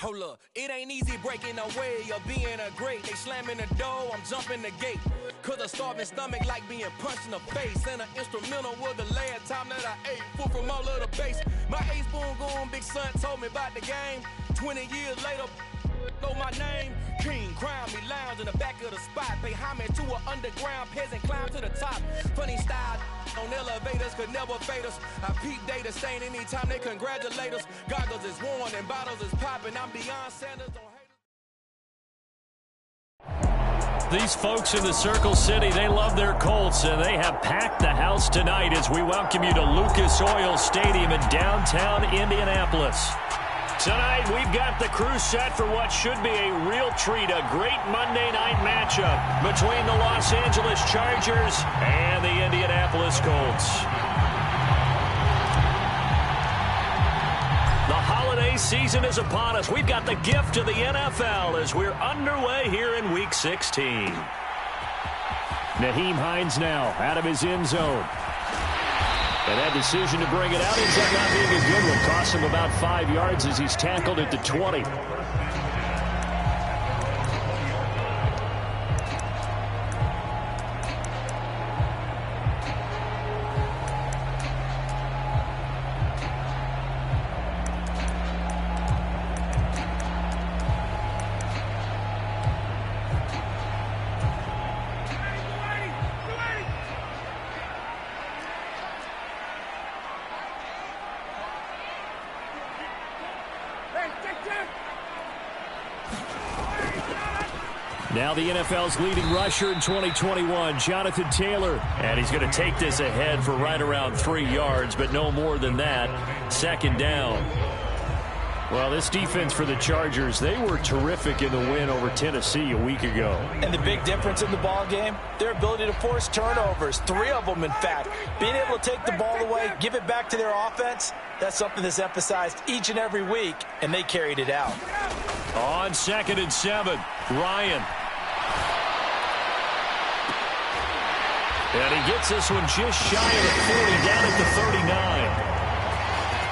Hold up, it ain't easy breaking away or being a great. They slamming the door, I'm jumping the gate. Cause a starving stomach like being punched in the face. And an instrumental was the last time that I ate food from all of the base. My A-spoon going, big son told me about the game. 20 years later, know my name. King, crown me, lounge in the back of the spot. Pay homage to an underground peasant, climb to the top. Funny style on elevators could never fade us. I peep data stain anytime they congratulate us. Goggles is worn and bottles is popping. I'm beyond Sanders on haters. These folks in the Circle City, they love their Colts, and they have packed the house tonight as we welcome you to Lucas Oil Stadium in downtown Indianapolis. Tonight, we've got the crew set for what should be a real treat, a great Monday night matchup between the Los Angeles Chargers and the Indianapolis Colts. The holiday season is upon us. We've got the gift of the NFL as we're underway here in Week 16. Nyheim Hines now out of his end zone. And that decision to bring it out ends up not being a good one. Cost him about 5 yards as he's tackled at the 20. Now the NFL's leading rusher in 2021, Jonathan Taylor. And he's going to take this ahead for right around 3 yards, but no more than that. Second down. Well, this defense for the Chargers, they were terrific in the win over Tennessee a week ago. And the big difference in the ball game, their ability to force turnovers, 3 of them in fact. Being able to take the ball away, give it back to their offense, that's something that's emphasized each and every week, and they carried it out. On 2nd and 7, Ryan. And he gets this one just shy of the 40, down at the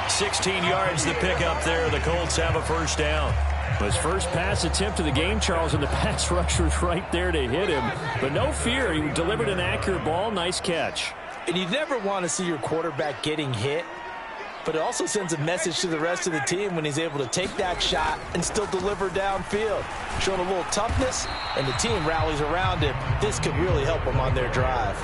39. 16 yards to pick up there. The Colts have a first down. His first pass attempt of the game, Charles, and the pass rusher was right there to hit him. But no fear, he delivered an accurate ball. Nice catch. And you never want to see your quarterback getting hit, but it also sends a message to the rest of the team when he's able to take that shot and still deliver downfield. Showing a little toughness, and the team rallies around him. This could really help them on their drive.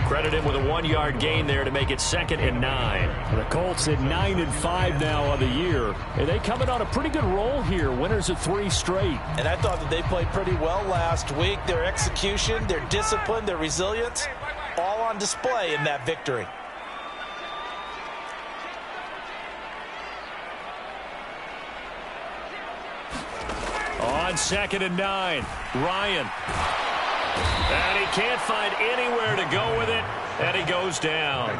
Credit him with a 1-yard gain there to make it 2nd and 9. The Colts at 9-5 now on the year. And they coming on a pretty good roll here. Winners of 3 straight. And I thought that they played pretty well last week. Their execution, their discipline, their resilience, all on display in that victory. On 2nd and 9, Ryan. And he can't find anywhere to go with it, and he goes down.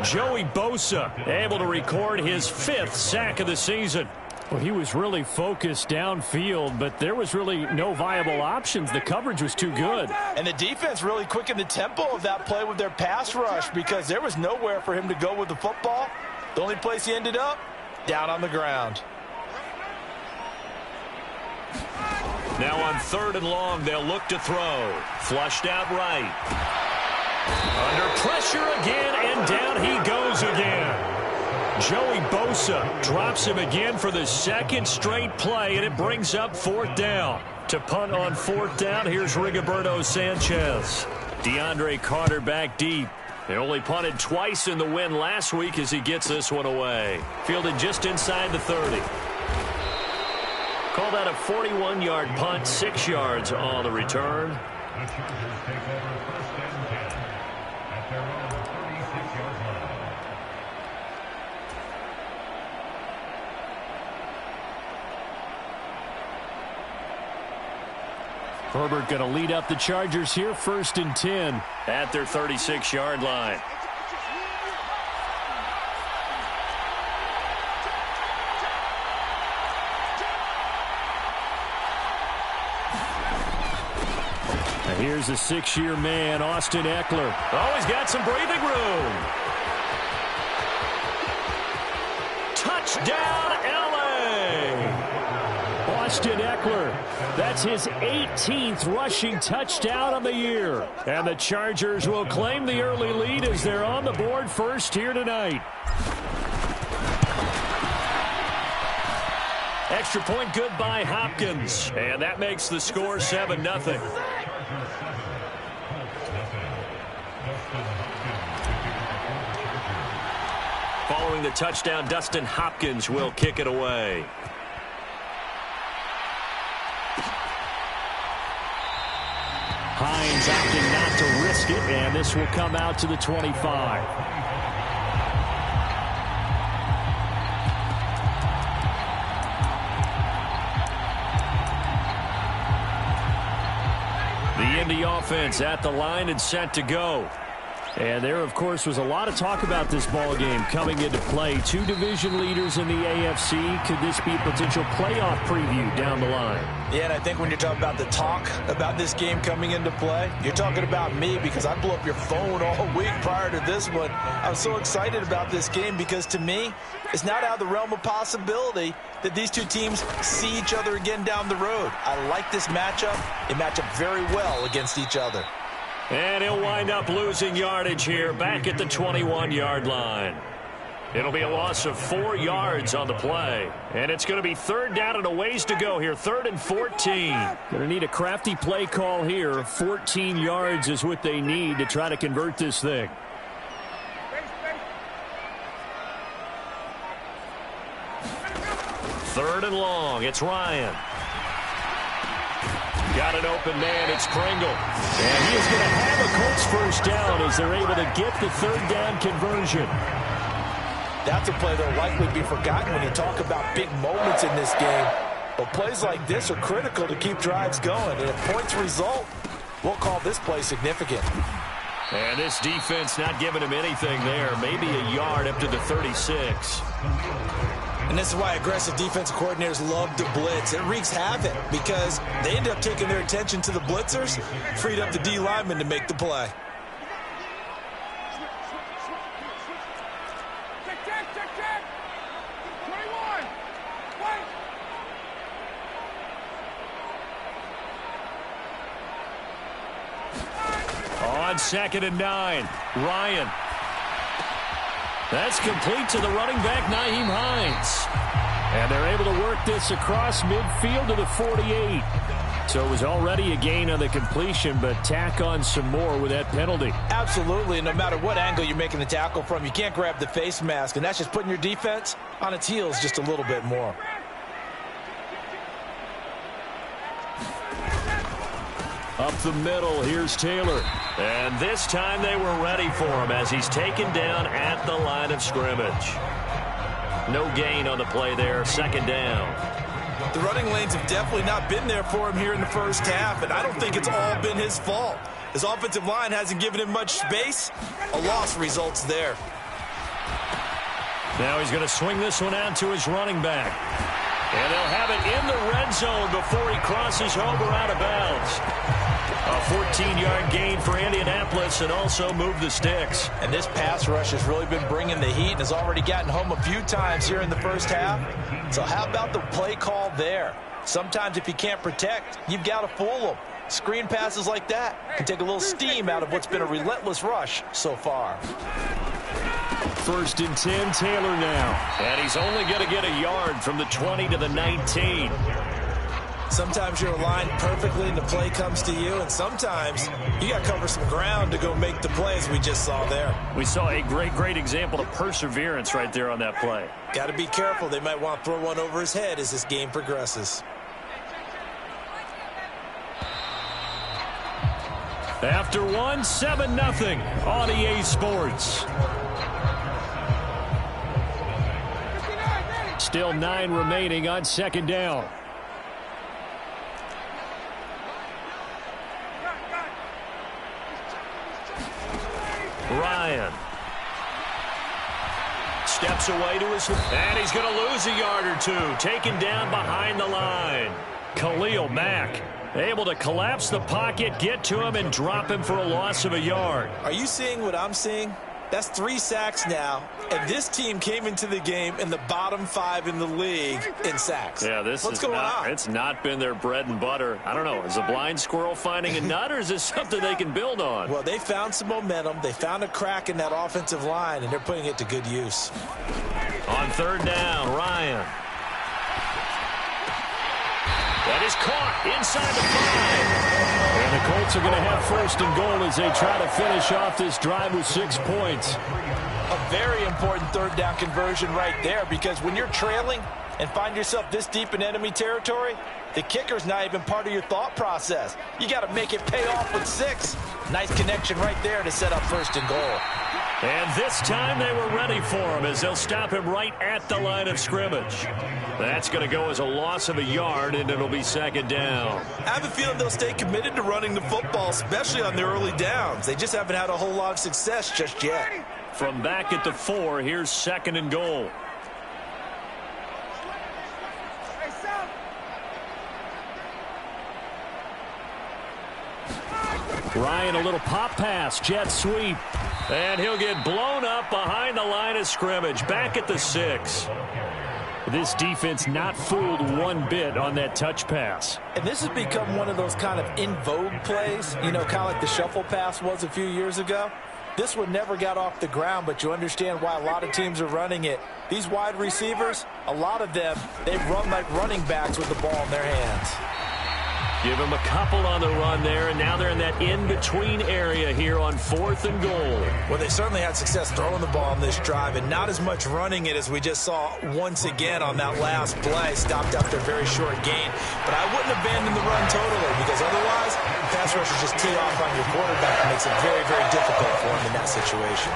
Joey Bosa able to record his 5th sack of the season. Well, he was really focused downfield, but there was really no viable options. The coverage was too good. And the defense really quickened the tempo of that play with their pass rush because there was nowhere for him to go with the football. The only place he ended up, down on the ground. Now on 3rd and long, they'll look to throw. Flushed out right. Under pressure again, and down he goes again. Joey Bosa drops him again for the 2nd straight play, and it brings up 4th down. To punt on 4th down, here's Rigoberto Sanchez. DeAndre Carter back deep. They only punted twice in the win last week as he gets this one away. Fielded just inside the 30. Call that a 41-yard punt, 6 yards on the return. Herbert going to lead up the Chargers here, 1st and 10 at their 36-yard line. Here's the 6-year man, Austin Eckler. Oh, he's got some breathing room. Touchdown, L.A. Austin Eckler. That's his 18th rushing touchdown of the year. And the Chargers will claim the early lead as they're on the board first here tonight. Extra point good by Hopkins. And that makes the score 7-0. Following the touchdown, Dustin Hopkins will kick it away. Hines opting not to risk it, and this will come out to the 25. The Indy offense at the line and set to go. And there, of course, was a lot of talk about this ball game coming into play. Two division leaders in the AFC. Could this be a potential playoff preview down the line? Yeah, and I think when you're talking about the talk about this game coming into play, you're talking about me because I blew up your phone all week prior to this one. I was so excited about this game because, to me, it's not out of the realm of possibility that these two teams see each other again down the road. I like this matchup. They match up very well against each other. And he'll wind up losing yardage here back at the 21-yard line. It'll be a loss of 4 yards on the play. And it's going to be third down and a ways to go here. 3rd and 14. Going to need a crafty play call here. 14 yards is what they need to try to convert this thing. Third and long. It's Ryan. Got an open man. It's Kringle. And he is going to have a Colts first down as they're able to get the third down conversion. That's a play that will likely be forgotten when you talk about big moments in this game. But plays like this are critical to keep drives going. And if points result, we'll call this play significant. And this defense not giving him anything there. Maybe a yard up to the 36. And this is why aggressive defensive coordinators love to blitz. It wreaks havoc because they end up taking their attention to the blitzers, freed up the D lineman to make the play. On 2nd and 9, Ryan. That's complete to the running back, Nyheim Hines. And they're able to work this across midfield to the 48. So it was already a gain on the completion, but tack on some more with that penalty. Absolutely. No matter what angle you're making the tackle from, you can't grab the face mask, and that's just putting your defense on its heels just a little bit more. Up the middle, here's Taylor. And this time they were ready for him as he's taken down at the line of scrimmage. No gain on the play there, 2nd down. The running lanes have definitely not been there for him here in the first half, and I don't think it's all been his fault. His offensive line hasn't given him much space. A loss results there. Now he's going to swing this one out to his running back. And they'll have it in the red zone before he crosses over out of bounds. A 14-yard gain for Indianapolis and also move the sticks. And this pass rush has really been bringing the heat and has already gotten home a few times here in the first half. So how about the play call there? Sometimes if you can't protect, you've got to fool them. Screen passes like that can take a little steam out of what's been a relentless rush so far. 1st and 10, Taylor now. And he's only going to get a yard from the 20 to the 19. Sometimes you're aligned perfectly and the play comes to you, and sometimes you got to cover some ground to go make the plays we just saw there. We saw a great example of perseverance right there on that play. Got to be careful. They might want to throw one over his head as this game progresses. After 7-0 on EA Sports. Still 9 remaining on 2nd down. Ryan steps away to his, and he's going to lose a yard or two. Taken down behind the line. Khalil Mack able to collapse the pocket, get to him, and drop him for a loss of a yard. Are you seeing what I'm seeing? That's 3 sacks now, and this team came into the game in the bottom 5 in the league in sacks. Yeah, what's going on? It's not been their bread and butter. I don't know. Is a blind squirrel finding a nut, or is this something they can build on? Well, they found some momentum. They found a crack in that offensive line, and they're putting it to good use. On 3rd down, Ryan. That is caught inside the 5. And the Colts are going to have 1st and goal as they try to finish off this drive with 6 points. A very important 3rd down conversion right there, because when you're trailing and find yourself this deep in enemy territory, the kicker's not even part of your thought process. You got to make it pay off with 6. Nice connection right there to set up 1st and goal. And this time they were ready for him as they'll stop him right at the line of scrimmage. That's going to go as a loss of a yard, and it'll be 2nd down. I have a feeling they'll stay committed to running the football, especially on their early downs. They just haven't had a whole lot of success just yet. From back at the 4, here's 2nd and goal. Ryan, a little pop pass, jet sweep. And he'll get blown up behind the line of scrimmage, back at the 6. This defense not fooled one bit on that touch pass. And this has become one of those kind of in vogue plays, you know, kind of like the shuffle pass was a few years ago. This one never got off the ground, but you understand why a lot of teams are running it. These wide receivers, a lot of them, they've run like running backs with the ball in their hands. Give them a couple on the run there, and now they're in that in-between area here on 4th and goal. Well, they certainly had success throwing the ball on this drive, and not as much running it as we just saw once again on that last play. Stopped after a very short gain. But I wouldn't abandon the run totally, because otherwise, pass rushers just tee off on your quarterback. It makes it very, very difficult for him in that situation.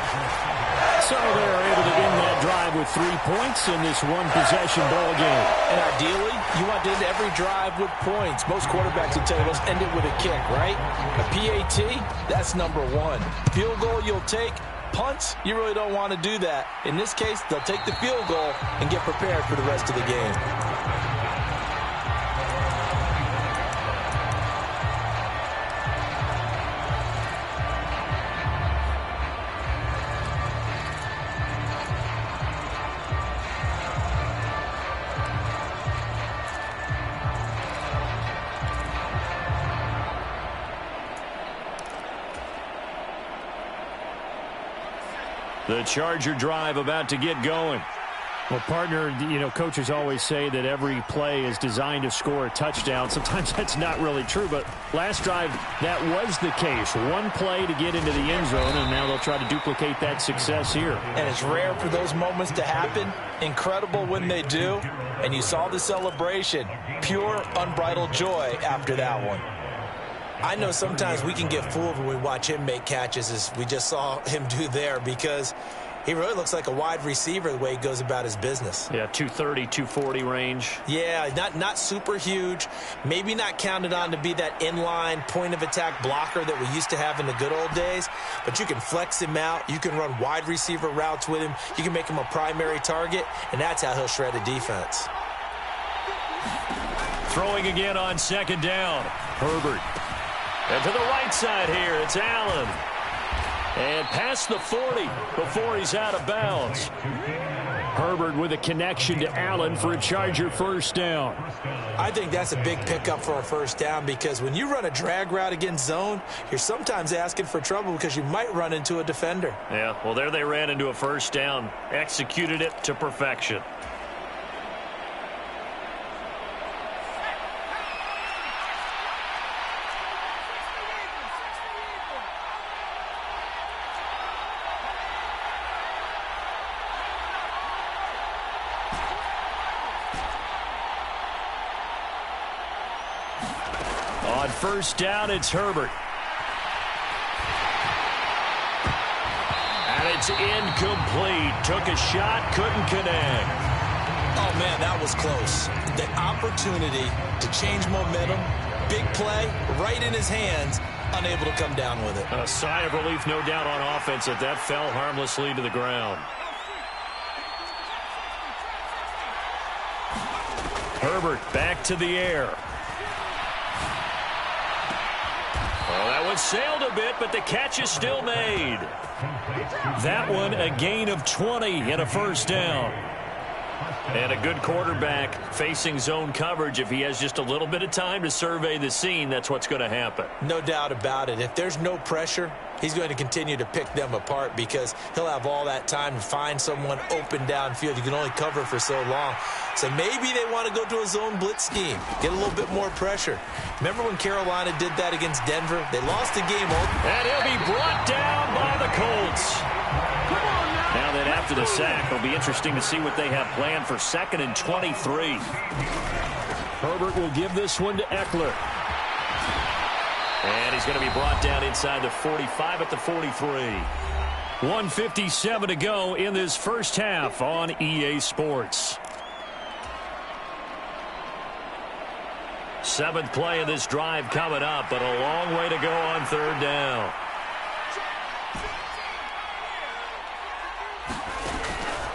So they're able to end that drive with 3 points in this one-possession ball game. And ideally, you want to end every drive with points. Most quarterbacks will tell you, let's end it with a kick, right? A PAT, that's number 1. Field goal you'll take. Punts, you really don't want to do that. In this case, they'll take the field goal and get prepared for the rest of the game. The Charger drive about to get going. Well, partner, you know, coaches always say that every play is designed to score a touchdown. Sometimes that's not really true, but last drive, that was the case. One play to get into the end zone, and now they'll try to duplicate that success here. And it's rare for those moments to happen. Incredible when they do. And you saw the celebration. Pure, unbridled joy after that one. I know sometimes we can get fooled when we watch him make catches, as we just saw him do there, because he really looks like a wide receiver the way he goes about his business. Yeah, 230, 240 range. Yeah, not super huge. Maybe not counted on to be that inline point-of-attack blocker that we used to have in the good old days, but you can flex him out. You can run wide receiver routes with him. You can make him a primary target, and that's how he'll shred a defense. Throwing again on 2nd down. Herbert. And to the right side here, it's Allen. And past the 40 before he's out of bounds. Herbert with a connection to Allen for a Charger 1st down. I think that's a big pickup for a 1st down, because when you run a drag route against zone, you're sometimes asking for trouble because you might run into a defender. Yeah, well, there they ran into a 1st down. Executed it to perfection. On 1st down, it's Herbert. And it's incomplete. Took a shot, couldn't connect. Oh, man, that was close. The opportunity to change momentum, big play, right in his hands, unable to come down with it. A sigh of relief, no doubt, on offense that fell harmlessly to the ground. Herbert back to the air. Well, that one sailed a bit, but the catch is still made. That one a gain of 20 and a first down. And a good quarterback facing zone coverage. If he has just a little bit of time to survey the scene, that's what's going to happen. No doubt about it. If there's no pressure, he's going to continue to pick them apart because he'll have all that time to find someone open downfield. You can only cover for so long. So maybe they want to go to a zone blitz scheme, get a little bit more pressure. Remember when Carolina did that against Denver? They lost the game. And he'll be brought down by the Colts. Now that after the sack, it'll be interesting to see what they have planned for 2nd and 23. Herbert will give this one to Eckler. And he's going to be brought down inside the 45 at the 43. 1:57 to go in this first half on EA Sports. 7th play of this drive coming up, but a long way to go on 3rd down.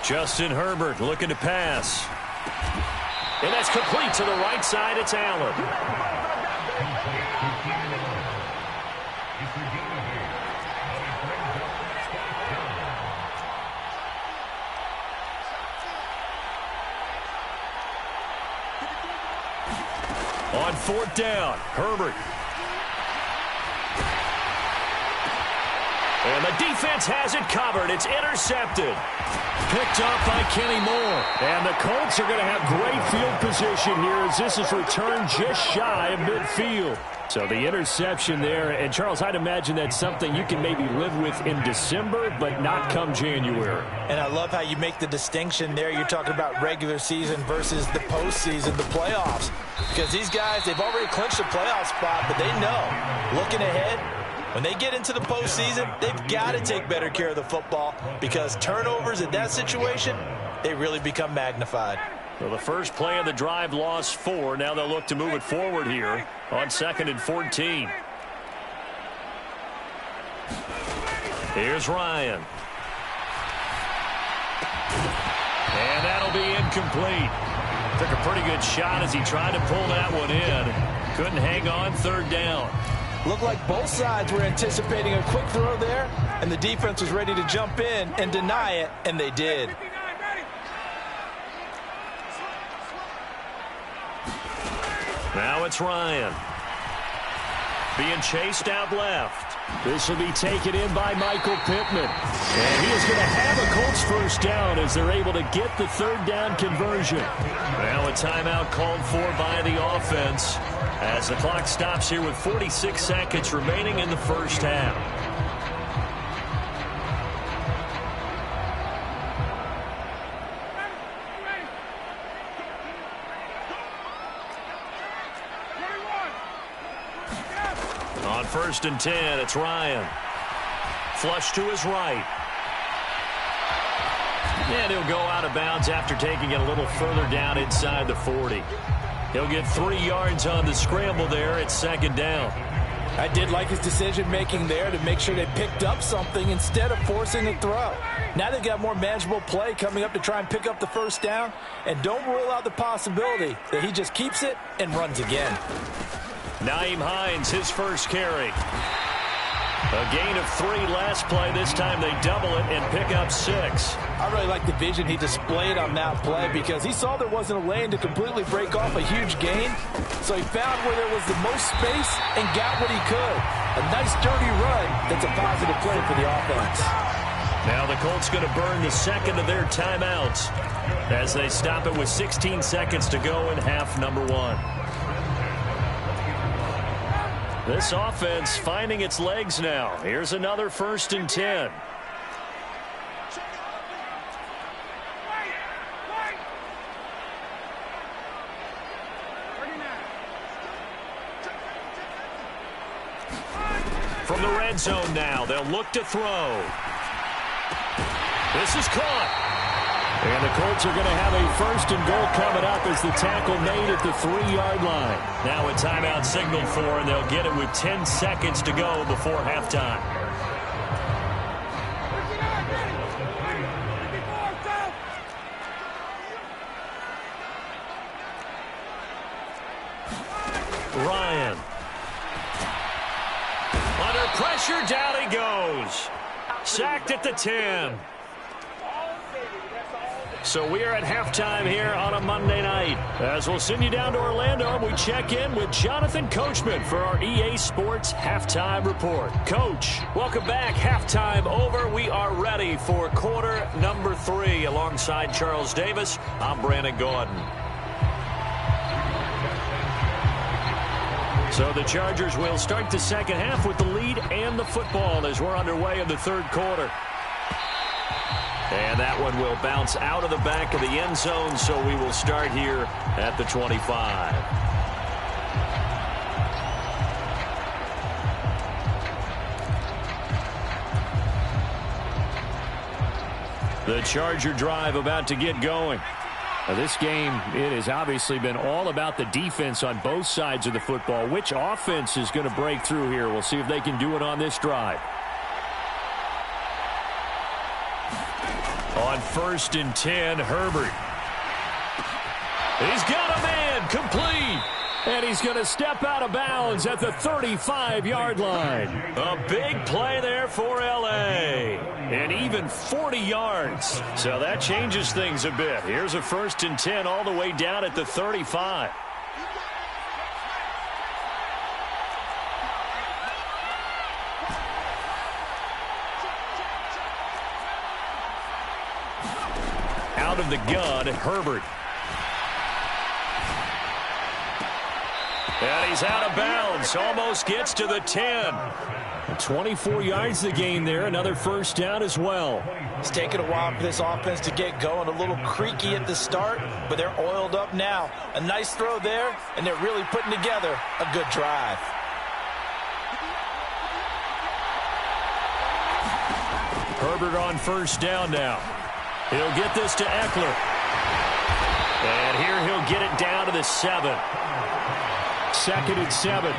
Justin Herbert looking to pass. And that's complete to the right side. It's Allen. On 4th down, Herbert. And the defense has it covered. It's intercepted. Picked off by Kenny Moore. And the Colts are going to have great field position here as this is returned just shy of midfield. So the interception there. And, Charles, I'd imagine that's something you can maybe live with in December, but not come January. And I love how you make the distinction there. You're talking about regular season versus the postseason, the playoffs. Because these guys, they've already clinched a playoff spot, but they know, looking ahead, when they get into the postseason, they've got to take better care of the football because turnovers in that situation, they really become magnified. Well, the first play of the drive lost 4. Now they'll look to move it forward here on 2nd and 14. Here's Ryan. And that'll be incomplete. Took a pretty good shot as he tried to pull that one in. Couldn't hang on 3rd down. Looked like both sides were anticipating a quick throw there, and the defense was ready to jump in and deny it, and they did. Now it's Ryan. Being chased out left. This will be taken in by Michael Pittman. And he is going to have a Colts first down as they're able to get the 3rd down conversion. Now a timeout called for by the offense as the clock stops here with 46 seconds remaining in the first half. On 1st and 10, it's Ryan. Flush to his right. And he'll go out of bounds after taking it a little further down inside the 40. He'll get 3 yards on the scramble there. It's 2nd down. I did like his decision-making there to make sure they picked up something instead of forcing a throw. Now they've got more manageable play coming up to try and pick up the first down. And don't rule out the possibility that he just keeps it and runs again. Nyheim Hines, his first carry. A gain of 3 last play. This time they double it and pick up 6. I really like the vision he displayed on that play because he saw there wasn't a lane to completely break off a huge gain. So he found where there was the most space and got what he could. A nice dirty run that's a positive play for the offense. Now the Colts going to burn the 2nd of their timeouts as they stop it with 16 seconds to go in half number 1. This offense finding its legs now. Here's another 1st and 10. From the red zone now, they'll look to throw. This is caught. And the Colts are going to have a 1st and goal coming up as the tackle made at the 3-yard line. Now a timeout signaled for, and they'll get it with 10 seconds to go before halftime. Ryan. pressure, down he goes. Sacked at the 10. So we are at halftime here on a Monday night. As we'll send you down to Orlando, we check in with Jonathan Coachman for our EA Sports Halftime Report. Coach, welcome back. Halftime over. We are ready for quarter number 3. Alongside Charles Davis, I'm Brandon Gordon. So the Chargers will start the second half with the lead and the football as we're underway in the third quarter. And that one will bounce out of the back of the end zone, so we will start here at the 25. The Charger drive about to get going. Now this game, it has obviously been all about the defense on both sides of the football. Which offense is going to break through here? We'll see if they can do it on this drive. On 1st and 10, Herbert. He's got a man, complete. And he's going to step out of bounds at the 35-yard line. A big play there for L.A. And even 40 yards. So that changes things a bit. Here's a 1st and 10 all the way down at the 35. Out of the gun, Herbert. And he's out of bounds. Almost gets to the 10. 24 yards the gain there. Another first down as well. It's taken a while for this offense to get going. A little creaky at the start, but they're oiled up now. A nice throw there, and they're really putting together a good drive. Herbert on first down now. He'll get this to Eckler. And here he'll get it down to the 7. 2nd and 7.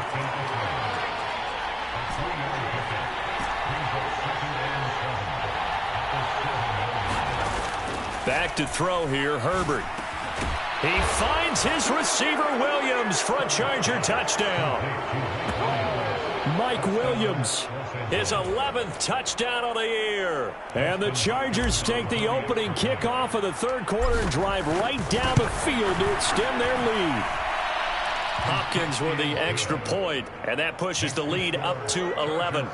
Back to throw here, Herbert. He finds his receiver, Williams, for a Charger touchdown. Mike Williams, his 11th touchdown of the year. And the Chargers take the opening kickoff of the third quarter and drive right down the field to extend their lead. Hopkins with the extra point, and that pushes the lead up to 11.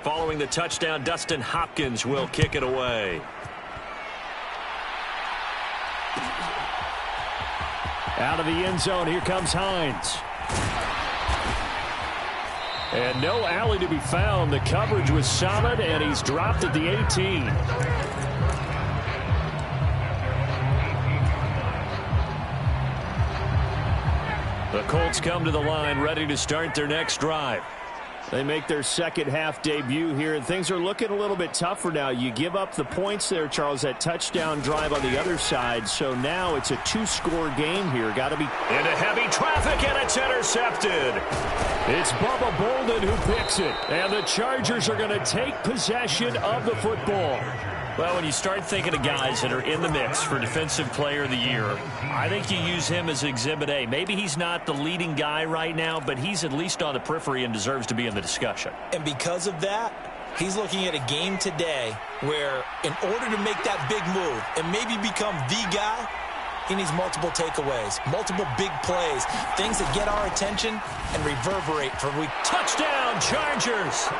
Following the touchdown, Dustin Hopkins will kick it away. Out of the end zone, here comes Hines. And no alley to be found. The coverage was solid, and he's dropped at the 18. The Colts come to the line, ready to start their next drive. They make their second half debut here, and things are looking a little bit tougher now. You give up the points there, Charles, that touchdown drive on the other side. So now it's a 2-score game here. Got to be into heavy traffic, and it's intercepted. It's Bubba Bolden who picks it, and the Chargers are going to take possession of the football. Well, when you start thinking of guys that are in the mix for Defensive Player of the Year, I think you use him as Exhibit A. Maybe he's not the leading guy right now, but he's at least on the periphery and deserves to be in the discussion. And because of that, he's looking at a game today where in order to make that big move and maybe become the guy, he needs multiple takeaways, multiple big plays, things that get our attention and reverberate for week. Touchdown, Chargers!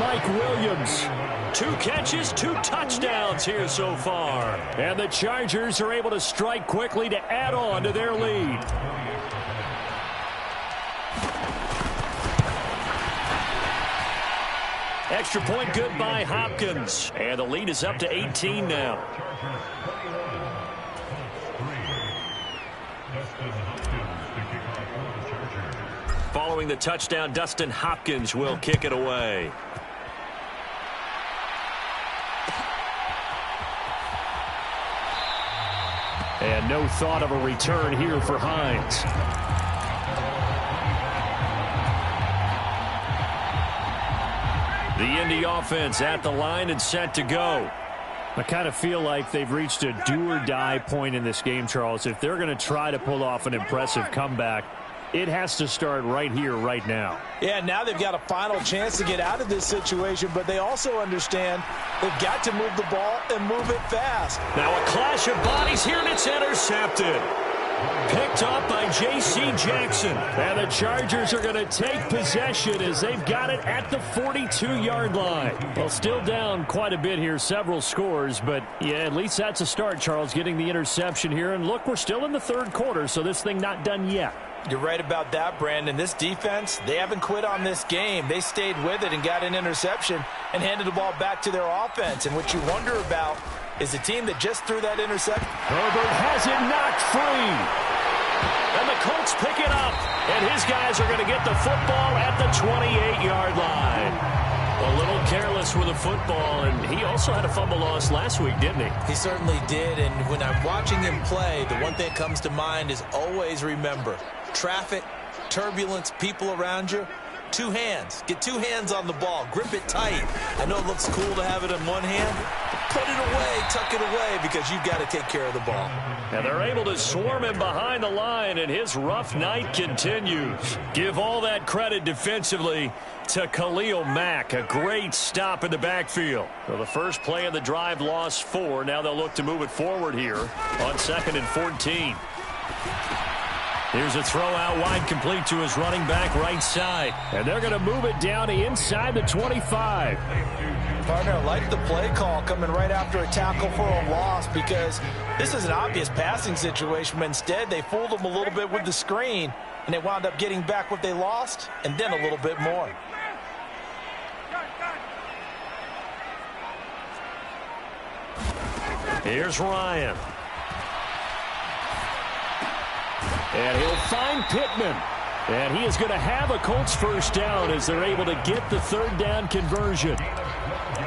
Mike Williams. 2 catches, 2 touchdowns here so far. And the Chargers are able to strike quickly to add on to their lead. Extra point good by Hopkins. And the lead is up to 18 now. Following the touchdown, Dustin Hopkins will kick it away. And no thought of a return here for Hines. The Indy offense at the line and set to go. I kind of feel like they've reached a do-or-die point in this game, Charles. If they're going to try to pull off an impressive comeback, it has to start right here, right now. Yeah, now they've got a final chance to get out of this situation, but they also understand they've got to move the ball and move it fast. Now a clash of bodies here, and it's intercepted. Picked up by J.C. Jackson. And the Chargers are going to take possession as they've got it at the 42-yard line. Well, still down quite a bit here, several scores, but yeah, at least that's a start, Charles, getting the interception here. And look, we're still in the third quarter, so this thing not done yet. You're right about that, Brandon. This defense, they haven't quit on this game. They stayed with it and got an interception and handed the ball back to their offense. And what you wonder about is the team that just threw that interception. Herbert has it knocked free. And the Colts pick it up. And his guys are going to get the football at the 28-yard line. A little careless with the football, and he also had a fumble loss last week, didn't he? He certainly did, and when I'm watching him play, the one thing that comes to mind is always remember, traffic, turbulence, people around you, two hands. Get two hands on the ball. Grip it tight. I know it looks cool to have it in one hand, but put it away, tuck it away, because you've got to take care of the ball. And they're able to swarm him behind the line, and his rough night continues. Give all that credit defensively to Khalil Mack. A great stop in the backfield. Well, the first play of the drive lost 4. Now they'll look to move it forward here on 2nd and 14. Here's a throw out wide, complete to his running back right side. And they're going to move it down to inside the 25. Partner, I like the play call coming right after a tackle for a loss, because this is an obvious passing situation, but instead they fooled them a little bit with the screen, and they wound up getting back what they lost and then a little bit more. Here's Ryan. And he'll find Pittman. And he is going to have a Colts first down as they're able to get the third down conversion.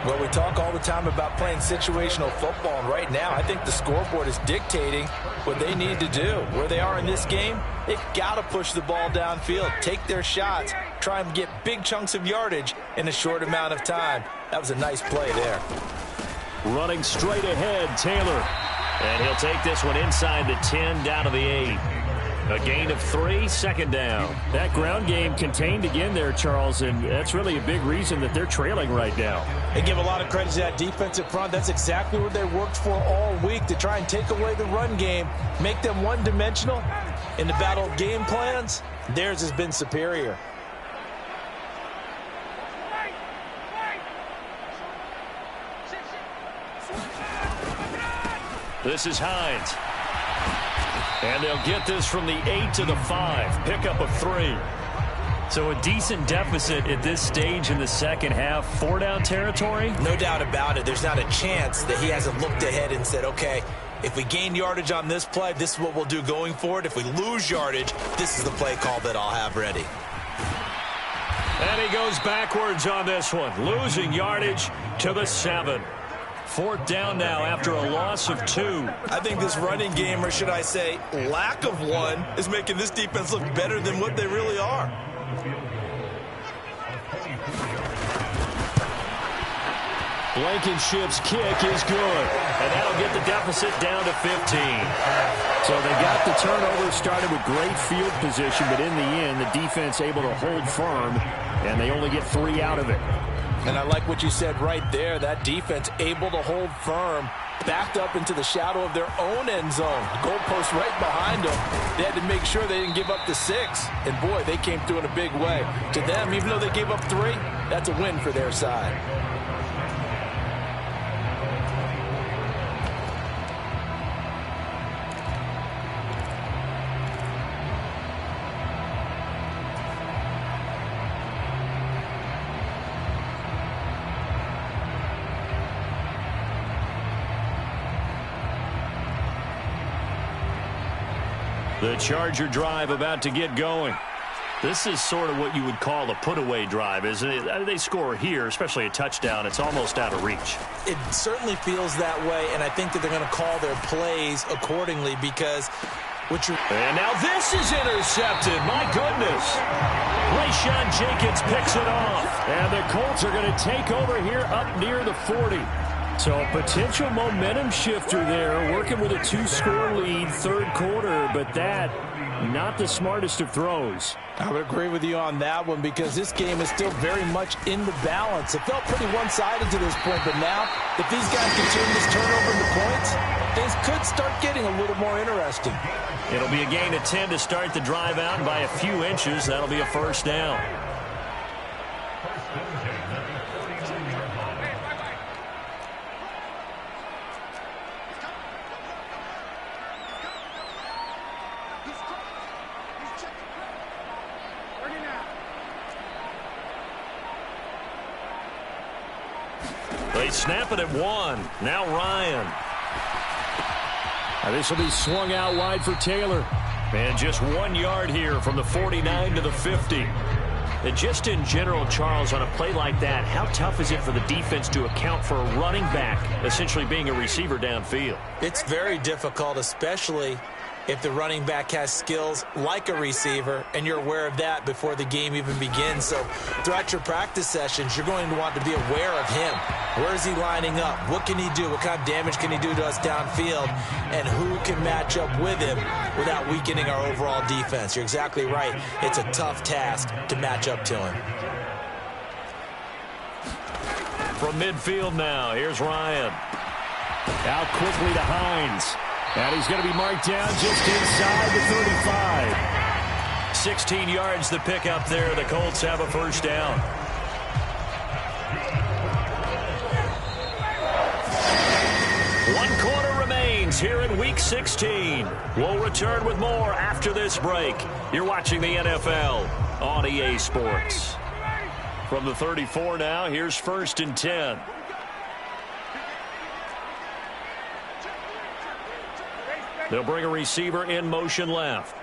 Well, we talk all the time about playing situational football, and right now I think the scoreboard is dictating what they need to do. Where they are in this game, they've got to push the ball downfield, take their shots, try and get big chunks of yardage in a short amount of time. That was a nice play there. Running straight ahead, Taylor. And he'll take this one inside the 10, down to the 8. A gain of 3, second down. That ground game contained again there, Charles, and that's really a big reason that they're trailing right now. They give a lot of credit to that defensive front. That's exactly what they worked for all week, to try and take away the run game, make them one-dimensional. In the battle of game plans, theirs has been superior. This is Hines. And they'll get this from the 8 to the 5. Pickup of 3. So a decent deficit at this stage in the second half. 4-down territory? No doubt about it. There's not a chance that he hasn't looked ahead and said, okay, if we gain yardage on this play, this is what we'll do going forward. If we lose yardage, this is the play call that I'll have ready. And he goes backwards on this one. Losing yardage to the 7. 4th down now after a loss of 2. I think this running game, or should I say lack of one, is making this defense look better than what they really are. Blankenship's kick is good. And that'll get the deficit down to 15. So they got the turnover started with great field position, but in the end, the defense able to hold firm, and they only get 3 out of it. And I like what you said right there. That defense able to hold firm, backed up into the shadow of their own end zone. The goalpost right behind them. They had to make sure they didn't give up the 6. And, boy, they came through in a big way. To them, even though they gave up 3, that's a win for their side. The Charger drive about to get going. This is sort of what you would call a put-away drive, isn't it? They score here, especially a touchdown. It's almost out of reach. It certainly feels that way, and I think that they're going to call their plays accordingly because And now this is intercepted. My goodness. Rayshawn Jenkins picks it off. And the Colts are going to take over here up near the 40. So a potential momentum shifter there, working with a 2-score lead, third quarter, but that, not the smartest of throws. I would agree with you on that one because this game is still very much in the balance. It felt pretty one-sided to this point, but now if these guys can turn this turnover into points, things could start getting a little more interesting. It'll be a gain of 10 to start the drive out, and by a few inches, that'll be a first down. They snap it at 1. Now Ryan. This will be swung out wide for Taylor. And just 1 yard here from the 49 to the 50. And just in general, Charles, on a play like that, how tough is it for the defense to account for a running back essentially being a receiver downfield? It's very difficult, especially if the running back has skills like a receiver, and you're aware of that before the game even begins. So throughout your practice sessions, you're going to want to be aware of him. Where is he lining up? What can he do? What kind of damage can he do to us downfield? And who can match up with him without weakening our overall defense? You're exactly right. It's a tough task to match up to him. From midfield now, here's Ryan. Out quickly to Hines. And he's going to be marked down just inside the 35. 16 yards the pick up there. The Colts have a first down. One quarter remains here in Week 16. We'll return with more after this break. You're watching the NFL on EA Sports. From the 34 now, here's 1st and 10. They'll bring a receiver in motion left.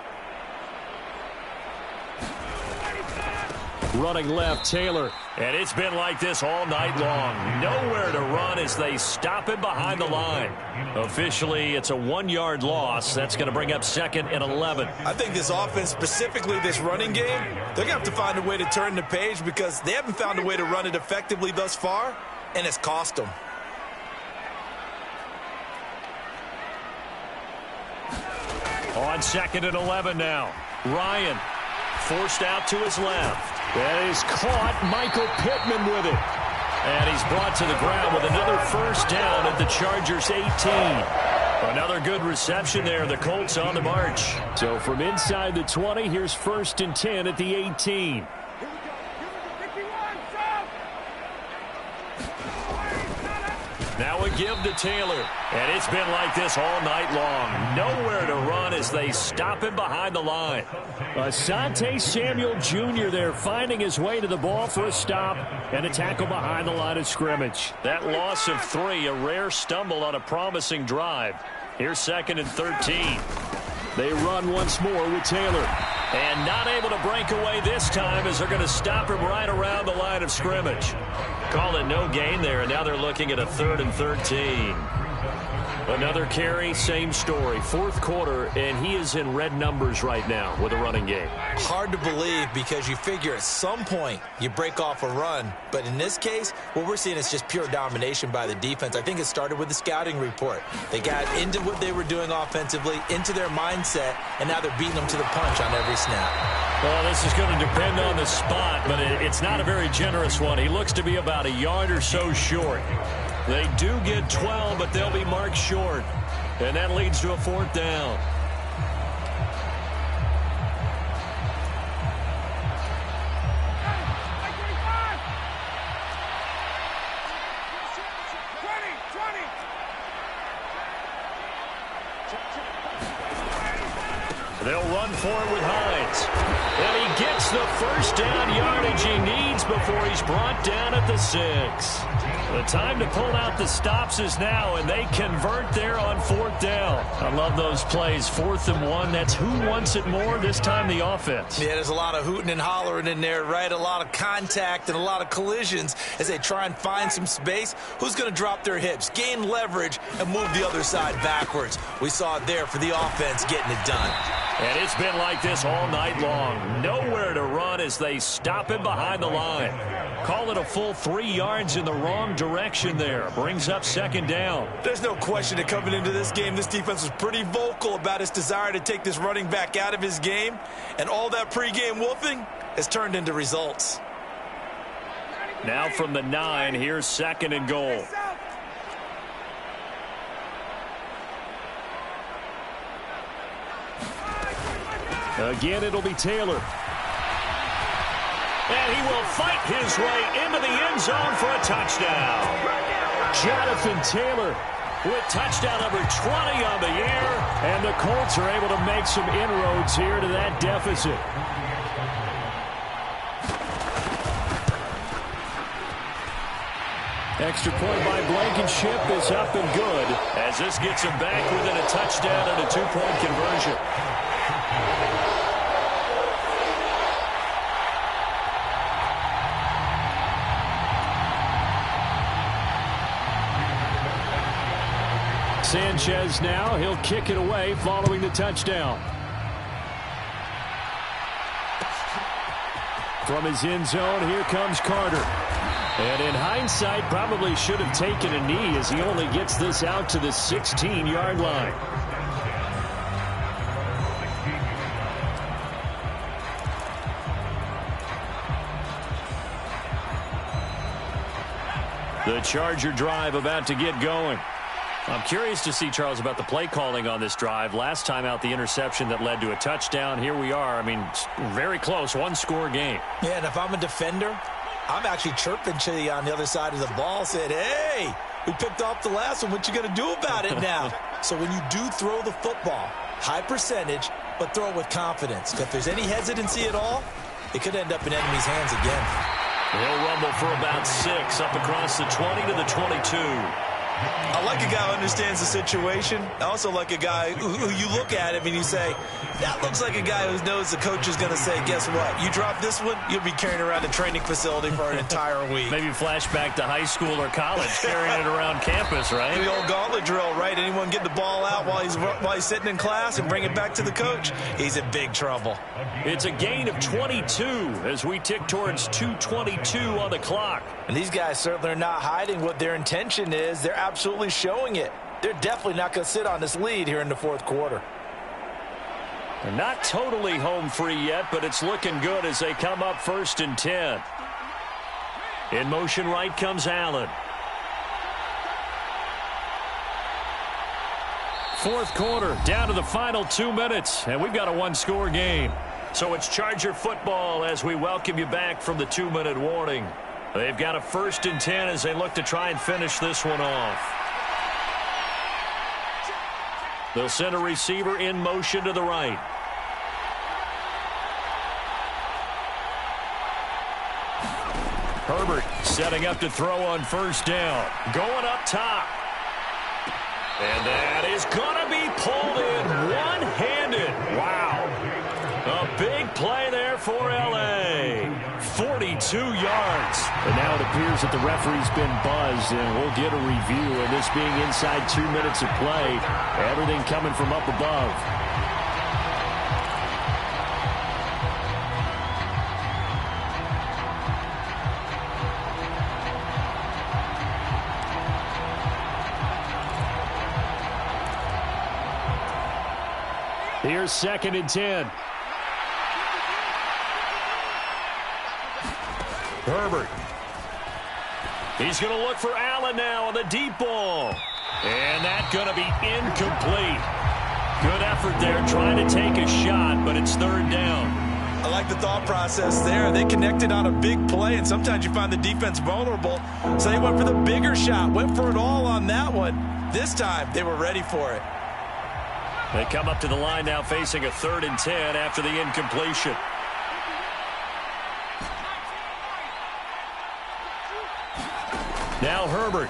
Running left, Taylor. And it's been like this all night long. Nowhere to run as they stop him behind the line. Officially, it's a 1-yard loss. That's going to bring up 2nd and 11. I think this offense, specifically this running game, they're going to have to find a way to turn the page because they haven't found a way to run it effectively thus far, and it's cost them. On 2nd and 11 now. Ryan forced out to his left. That is caught. Michael Pittman with it. And he's brought to the ground with another first down at the Chargers' 18. Another good reception there. The Colts on the march. So from inside the 20, here's 1st and 10 at the 18. Now a give to Taylor. And it's been like this all night long. Nowhere to run as they stop him behind the line. Asante Samuel Jr. there finding his way to the ball for a stop and a tackle behind the line of scrimmage. That loss of 3, a rare stumble on a promising drive. Here's 2nd and 13. They run once more with Taylor. And not able to break away this time as they're going to stop him right around the line of scrimmage. Call it no gain there, and now they're looking at a 3rd and 13. Another carry, same story. 4th quarter, and he is in red numbers right now with a running game. Hard to believe because you figure at some point you break off a run. But in this case, what we're seeing is just pure domination by the defense. I think it started with the scouting report. They got into what they were doing offensively, into their mindset, and now they're beating them to the punch on every snap. Well, this is going to depend on the spot, but it's not a very generous one. He looks to be about a yard or so short. They do get 12, but they'll be marked short. And that leads to a 4th down. They'll run for it with Hines. And he gets the first down yardage he needs before he's brought down at the 6. The time to pull out the stops is now, and they convert there on 4th down. I love those plays. 4th and 1. That's who wants it more, this time the offense. Yeah, there's a lot of hooting and hollering in there, right? A lot of contact and a lot of collisions as they try and find some space. Who's going to drop their hips, gain leverage, and move the other side backwards? We saw it there for the offense getting it done. And it's been like this all night long. Nowhere to run as they stop him behind the line. Call it a full 3 yards in the wrong direction there. Brings up 2nd down. There's no question that coming into this game, this defense was pretty vocal about its desire to take this running back out of his game. And all that pregame wolfing has turned into results. Now from the 9, here's 2nd and goal. Again, it'll be Taylor. And he will fight his way into the end zone for a touchdown. Jonathan Taylor with touchdown number 20 on the year. And the Colts are able to make some inroads here to that deficit. Extra point by Blankenship is up and good as this gets him back within a touchdown and a 2-point conversion. Sanchez now, he'll kick it away following the touchdown. From his end zone, here comes Carter. And in hindsight, probably should have taken a knee as he only gets this out to the 16-yard line. The Charger drive about to get going. I'm curious to see, Charles, about the play calling on this drive. Last time out, the interception that led to a touchdown. Here we are. I mean, very close, 1-score game. Yeah, and if I'm a defender, I'm actually chirping to you on the other side of the ball, saying, hey, we picked off the last one. What you going to do about it now? So when you do throw the football, high percentage, but throw it with confidence. If there's any hesitancy at all, it could end up in enemy's hands again. He'll rumble for about 6 up across the 20 to the 22. I like a guy who understands the situation. I also like a guy who you look at him and you say, that looks like a guy who knows the coach is going to say, guess what? You drop this one, you'll be carrying around a training facility for an entire week. Maybe flashback to high school or college, carrying it around campus, right? The old gauntlet drill, right? Anyone get the ball out while he's sitting in class and bring it back to the coach, he's in big trouble. It's a gain of 22 as we tick towards 2:22 on the clock. And these guys certainly are not hiding what their intention is. They're absolutely showing it. They're definitely not going to sit on this lead here in the 4th quarter. They're not totally home free yet, but it's looking good as they come up 1st and 10. In motion right comes Allen. 4th quarter, down to the final 2 minutes, and we've got a 1-score game. So it's Charger football as we welcome you back from the 2-minute warning. They've got a 1st and 10 as they look to try and finish this one off. They'll send a receiver in motion to the right. Herbert setting up to throw on 1st down. Going up top. And that is going to be pulled in one-handed. Wow. A big play there for L.A. 42 yards. And now it appears that the referee's been buzzed, and we'll get a review. And this being inside 2 minutes of play, everything coming from up above. Here's 2nd and 10. Herbert. He's going to look for Allen now on the deep ball. And that's going to be incomplete. Good effort there trying to take a shot, but it's 3rd down. I like the thought process there. They connected on a big play, and sometimes you find the defense vulnerable. So they went for the bigger shot, went for it all on that one. This time, they were ready for it. They come up to the line now facing a 3rd and 10 after the incompletion. Now Herbert.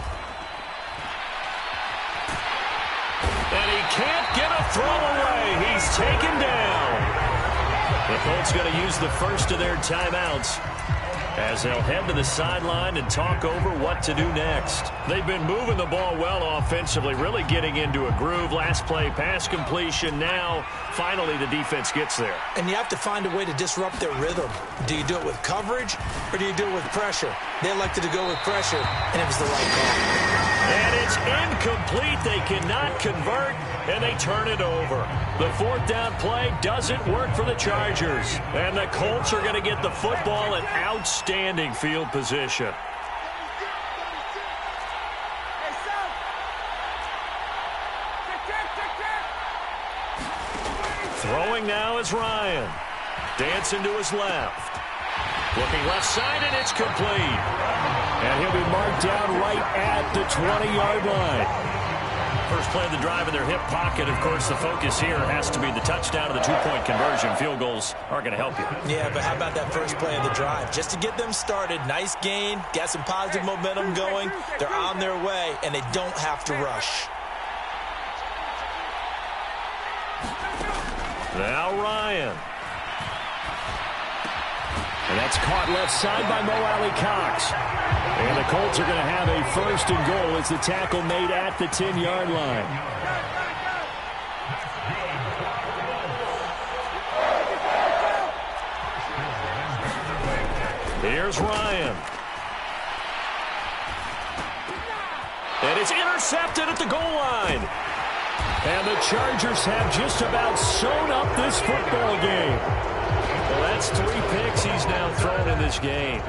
And he can't get a throw away. He's taken down. The Colts going to use the first of their timeouts as they'll head to the sideline and talk over what to do next. They've been moving the ball well offensively, really getting into a groove. Last play, pass completion. Now, finally, the defense gets there. And you have to find a way to disrupt their rhythm. Do you do it with coverage, or do you do it with pressure? They elected to go with pressure, and it was the right call. And it's incomplete. They cannot convert, and they turn it over. The fourth down play doesn't work for the Chargers. And the Colts are going to get the football in outstanding field position. Throwing now is Ryan. Dancing to his left. Looking left side, and it's complete. And he'll be marked down right at the 20-yard line. First play of the drive in their hip pocket. Of course, the focus here has to be the touchdown of the two-point conversion. Field goals aren't going to help you. Yeah, but how about that first play of the drive? Just to get them started, nice gain, got some positive momentum going. They're on their way, and they don't have to rush. Now Ryan. And that's caught left side by Mo Alley-Cox. And the Colts are going to have a first and goal as the tackle made at the 10-yard line. Here's Ryan. And it's intercepted at the goal line. And the Chargers have just about sewn up this football game. Well, that's 3 picks he's now thrown in this game.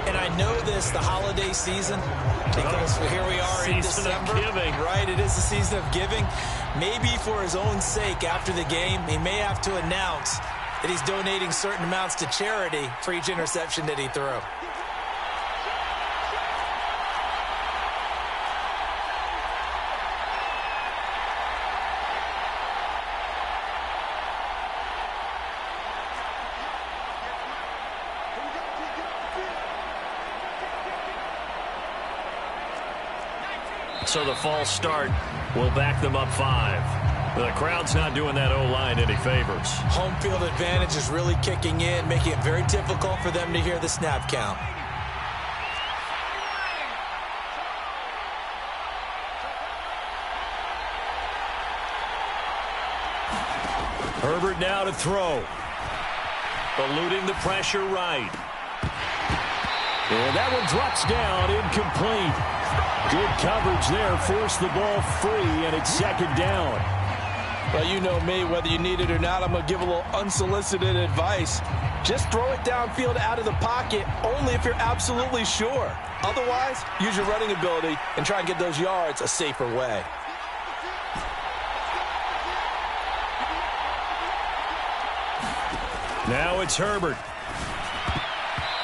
And I know this, the holiday season, because here we are in December. Season of giving. Right, it is the season of giving. Maybe for his own sake after the game, he may have to announce that he's donating certain amounts to charity for each interception that he threw. So the false start will back them up 5. The crowd's not doing that O-line any favors. Home field advantage is really kicking in, making it very difficult for them to hear the snap count. Herbert now to throw. Eluding the pressure right. And that one drops down, incomplete. Good coverage there, forced the ball free, and it's second down. Well, you know me, whether you need it or not, I'm going to give a little unsolicited advice. Just throw it downfield out of the pocket, only if you're absolutely sure. Otherwise, use your running ability and try and get those yards a safer way. Now it's Herbert.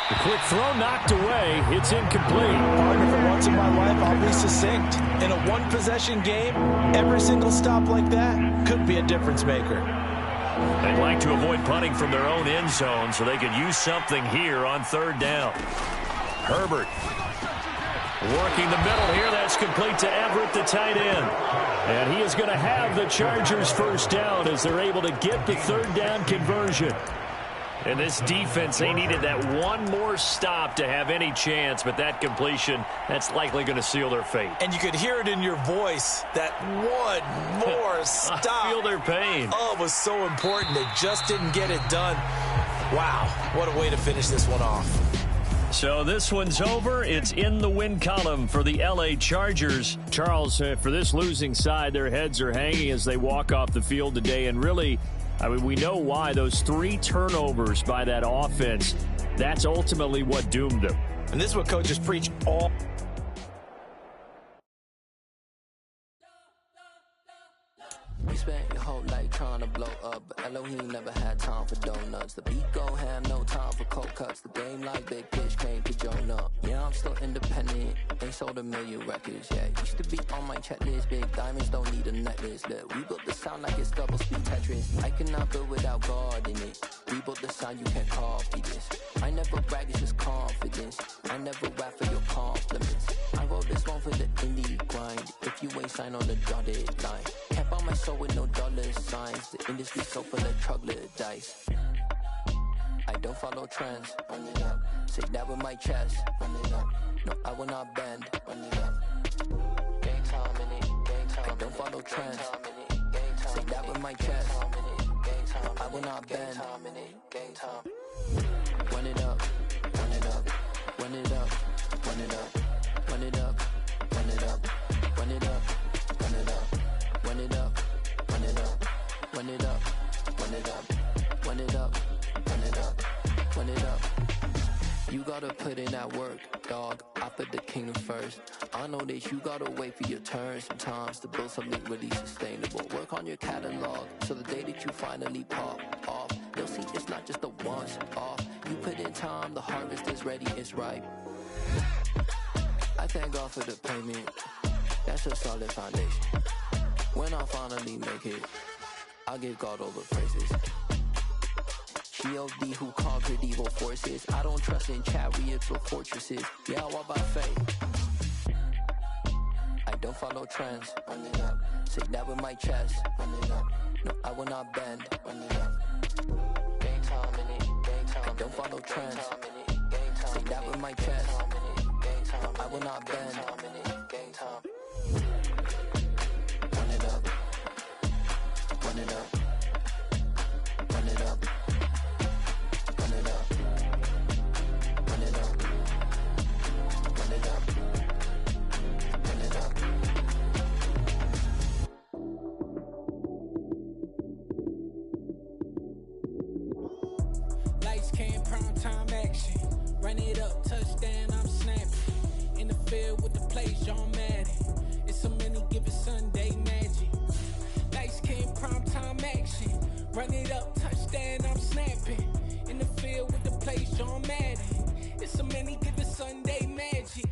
The quick throw knocked away. It's incomplete. Partner, for once in my life, I'll be succinct. In a one-possession game, every single stop like that could be a difference maker. They'd like to avoid punting from their own end zone so they could use something here on third down. Herbert working the middle here. That's complete to Everett, the tight end. And he is going to have the Chargers first down as they're able to get the third down conversion. And this defense, they needed that one more stop to have any chance, but that completion, that's likely going to seal their fate. And you could hear it in your voice, that one more stop. I feel their pain. Oh, it was so important. They just didn't get it done. Wow, what a way to finish this one off. So this one's over. It's in the win column for the L.A. Chargers. Charles, for this losing side, their heads are hanging as they walk off the field today, and really, I mean, we know why. Those 3 turnovers by that offense, that's ultimately what doomed them. And this is what coaches preach all. You spent your whole life trying to blow up, but Elohim never had time for donuts. The beat gon' have no time for cold cuts. The game like Big Pitch came to join up. Yeah, I'm still independent. Ain't sold a million records yet. Used to be on my checklist. Big diamonds don't need a necklace. Look, we built the sound like it's double speed Tetris. I cannot build without God in it. We built the sound, you can't copy this. I never brag, it's just confidence. I never rap for your compliments. I wrote sign on the dotted line. Can't buy my soul with no dollar signs. The industry so full of troglodytes. I don't follow trends. Run it up. Say that with my chest. Run it up. No, I will not bend. Run it up. Gang time in it. Gang time. I don't follow trends. Say that with my chest. No, I will not bend. Gang time. Run it up. Run it up. Run it up. Run it up. Run it up. Run it up. Run it up. Run it up. Run it up. Run it up. Run it up. Run it up. Run it up. Run it up. Run it up. You gotta put in that work, dog. I put the kingdom first. I know that you gotta wait for your turn sometimes to build something really sustainable. Work on your catalog so the day that you finally pop off, they'll see it's not just a once off. You put in time, the harvest is ready, it's ripe. I thank God for the payment. That's a solid foundation. When I finally make it, I'll give God all the praises. G.O.D. who conquered evil forces. I don't trust in chariots or fortresses. Yeah, I walk by faith. I don't follow trends. Run it up. Say that with my chest. Run it up. No, I will not bend. Run it up. Gang time in it. Gang time. I don't follow trends. Say that with my chest. No, I will not bend. Gang time. Run it up. Run it up. Run it up. Run it up. Run it up. Run it up. Run it up. Lights came, prime time action. Run it up, touchdown, I'm snapping. In the field with the plays, John Madden. It's a many given Sunday magic. Lights came, prime time action. Run it up, touchdown, I'm snapping. In the field with the plays, John Madden. It's a many given Sunday magic.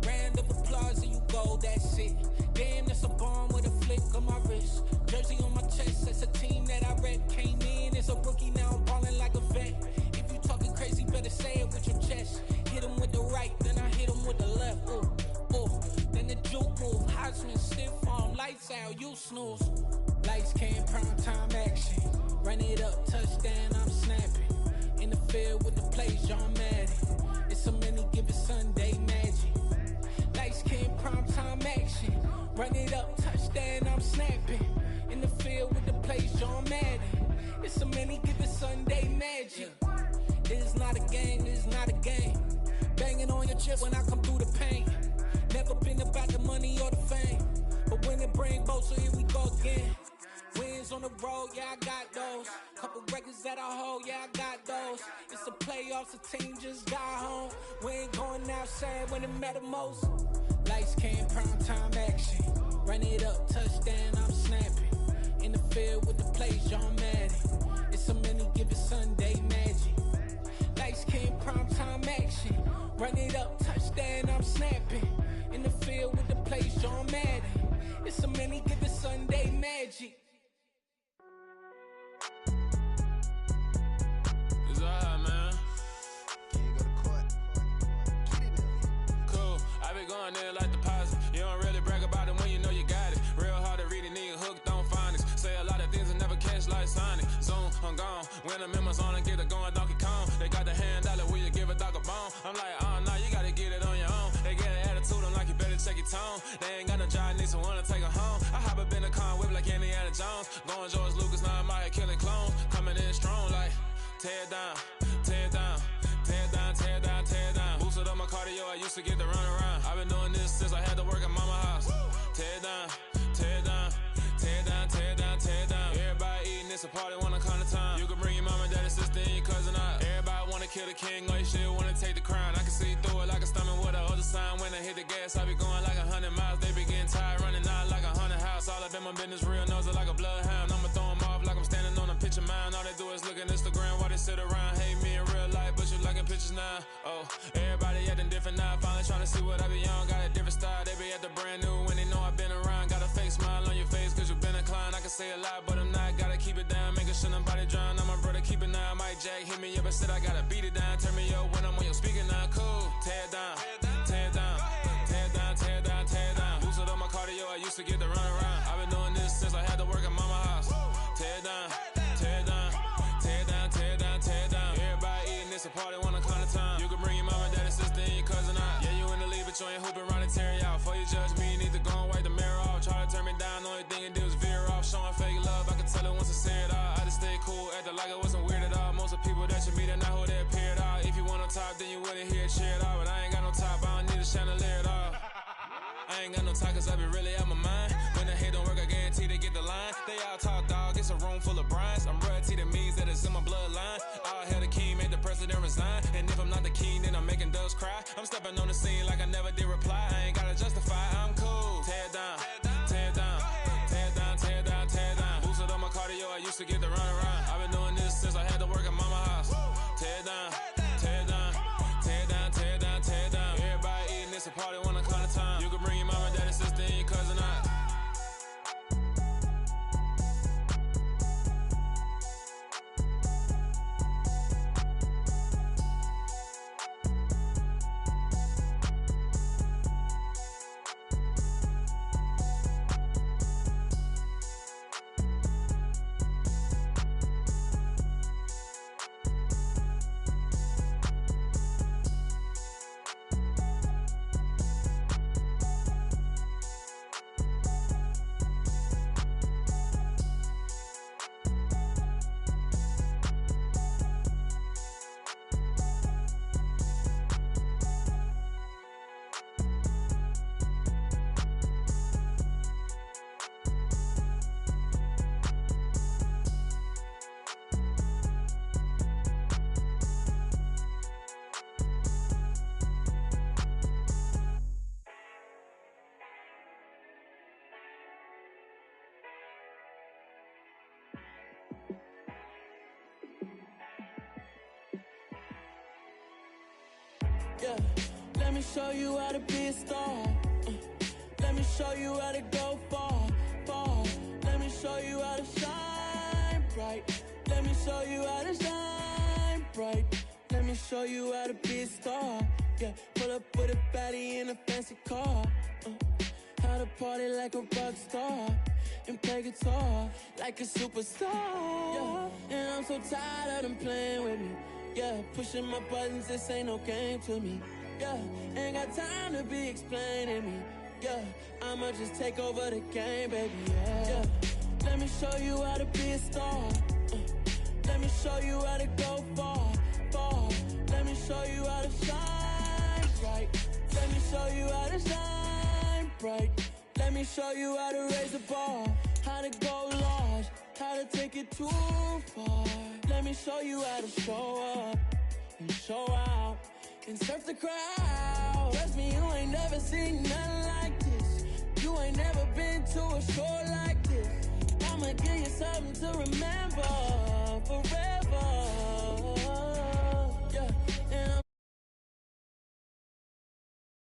Round of applause and you go, that's it. Damn, that's a bomb with a flick on my wrist. Jersey on my chest, that's a team that I rep. Came in as a rookie, now I'm ballin' like a vet. If you talking crazy, better say it with your chest. Hit him with the right, then I hit him with the left. Ooh, ooh. Then the juke move, Heisman stiff arm, lights out, you snooze. Lights came, prime time action. Run it up, touchdown, I'm snapping. In the field with the plays, John Madden. It's a many given Sunday magic. Lights came, prime time action. Run it up, touchdown, I'm snapping. In the field with the plays, John Madden. It's a many given Sunday magic. This is not a game, this is not a game. Banging on your chip when I come through the paint. Never been about the money or the fame. But when it bring both, so here we go again. Wins on the road, yeah, I got those. Couple records that I hold, yeah, I got those. It's the playoffs, the team just got home. We ain't going outside when it matter most. Lights came, prime time action. Run it up, touchdown, I'm snapping. In the field with the plays, John Madden. It's a many given Sunday magic. Lights came, prime time action. Run it up, touchdown, I'm snapping. In the field with the plays, John Madden. It's a many given Sunday magic. It's alright, man. Cool, I be going there like deposit. You don't really brag about it when you know you got it. Real hard to read it, nigga hooked on phonics. Say a lot of things and never catch like Sonic. Zoom, I'm gone. When the members on and get it going, Donkey Kong. They got the hand dollar, will you give a dog a bone? I'm like, oh no, you gotta get it on your own. They get an attitude, I'm like, you better check your tone. They ain't got no job, need someone to take her home. I hop up in the car, whip like Indiana Jones. Going George Lucas, now I'm out here killing clones. Coming in strong like, tear down, tear down, tear down, tear down, tear down. Boosted up my cardio, I used to get to run around. I've been doing this since I had to work at mama house. Tear down, tear down, tear down, tear down, tear down. Everybody eating, it's a party, wanna come to time. You can bring your mama, daddy, sister, and your cousin out. Everybody wanna kill the king, or you shit wanna take the crown. I can see through it like a stomach with a other sign. When I hit the gas, I be going like 100 miles. They be getting tired, running out like 100 house. All up in my business, real nose it like a bloodhound. I'ma throw 'em off like I'm standing on a picture mound. All they do is look at Instagram while they sit around. Hate me in real life, but you liking pictures now. Oh, everybody acting different now. Finally trying to see what I be on. Got a different style, they be at the brand new when they know I've been around. Got a fake smile on your face, cause you been inclined. I can say a lot, but I'm not. Gotta keep it down, making sure nobody drown. I'm my brother, keep it now. Mike Jack hit me up and said I gotta beat it down. Turn me up when I'm on your speaker now. Cool, tear down, tear down, tear down, tear down, tear down. Boosted up my cardio, I used to get wouldn't hear cheer at all. But I ain't got no top, I don't need a chandelier at all. I ain't got no talk, cause I be really out my mind. When the hate don't work, I guarantee they get the line. They all talk, dog, it's a room full of brinds. I'm royalty, that means that it's in my bloodline. All hell the king, made the president resign. And if I'm not the king, then I'm making doves cry. I'm stepping on the scene like I never did reply. I ain't gotta justify, I'm cool. Tear down, tear down, tear down, tear down, tear down. Boosted on my cardio, I used to get the run around. I've been doing this since I had to work at mama house. Tear down, tear down, tear down, tear down, tear down. Everybody eating, it's a party when I come to time. You can bring your mama, daddy, sister, and your cousin out. Yeah, let me show you how to be a star. Let me show you how to go far, far. Let me show you how to shine bright. Let me show you how to shine bright. Let me show you how to be a star. Yeah, pull up with a baddie in a fancy car. How to party like a rock star and play guitar like a superstar. Yeah, and I'm so tired of them playing with me. Yeah, pushing my buttons, this ain't no game to me. Yeah, ain't got time to be explaining me. Yeah, I'ma just take over the game, baby. Yeah, let me show you how to be a star. Let me show you how to go far, far. Let me show you how to shine bright. Let me show you how to shine bright. Let me show you how to raise the bar, how to go large, how to take it too far. Let me show you how to show up and show out and surf the crowd. Trust me, you ain't never seen nothing like this. You ain't never been to a show like this. I'ma give you something to remember forever.